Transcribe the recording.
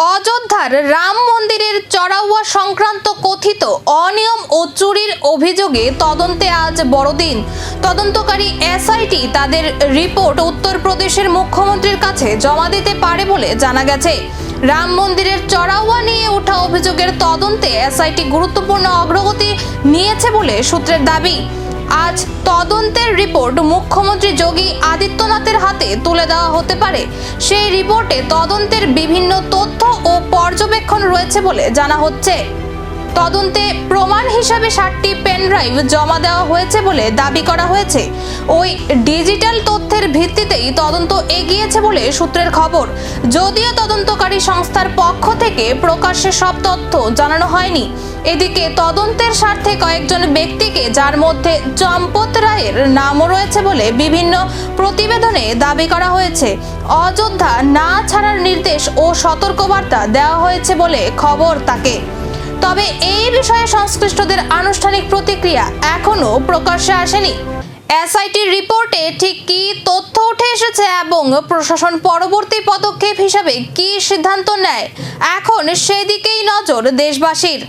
অযোধ্যার রাম মন্দিরের চড়াওয়া সংক্রান্ত কথিত অনিয়ম ও চুরির অভিযোগে তদন্তে আজ বড়দিন। তদন্তকারী এসআইটি তাদের রিপোর্ট উত্তরপ্রদেশের মুখ্যমন্ত্রীর কাছে জমা দিতে পারে বলে জানা গেছে। রাম মন্দিরের চড়াওয়া নিয়ে ওঠা অভিযোগের তদন্তে এসআইটি গুরুত্বপূর্ণ অগ্রগতি নিয়েছে বলে সূত্রের দাবি। আজ তদন্তের রিপোর্ট মুখ্যমন্ত্রী যোগী আদিত্যনাথের হাতে তুলে দেওয়া হতে পারে। সেই রিপোর্টে তদন্তের বিভিন্ন তথ্য ও পর্যবেক্ষণ রয়েছে বলে জানা হচ্ছে। তদন্তে প্রমাণ হিসাবে 60টি পেন ড্রাইভ জমা দেওয়া হয়েছে বলে দাবি করা হয়েছে। ওই ডিজিটাল তথ্যের ভিত্তিতেই তদন্ত এগিয়েছে বলে সূত্রের খবর। যদিও তদন্তকারী সংস্থার পক্ষ থেকে প্রকাশ্যে সব তথ্য জানানো হয়নি। এদিকে তদন্তের স্বার্থে কয়েকজন ব্যক্তিকে, যার মধ্যে চম্পত রায়ের নামও রয়েছে বলে বিভিন্ন প্রতিবেদনে দাবি করা হয়েছে, অযোধ্যা না ছাড়ার নির্দেশ ও সতর্কবার্তা দেওয়া হয়েছে বলে খবর তাকে। তবে এই বিষয়ে সংশ্লিষ্টদের আনুষ্ঠানিক প্রতিক্রিয়া এখনো প্রকাশ্যে আসেনি। এসআইটির রিপোর্টে ঠিক কী তথ্য উঠে এসেছে এবং প্রশাসন পরবর্তী পদক্ষেপ হিসাবে কী সিদ্ধান্ত নেয়, এখন সেদিকেই নজর দেশবাসীর।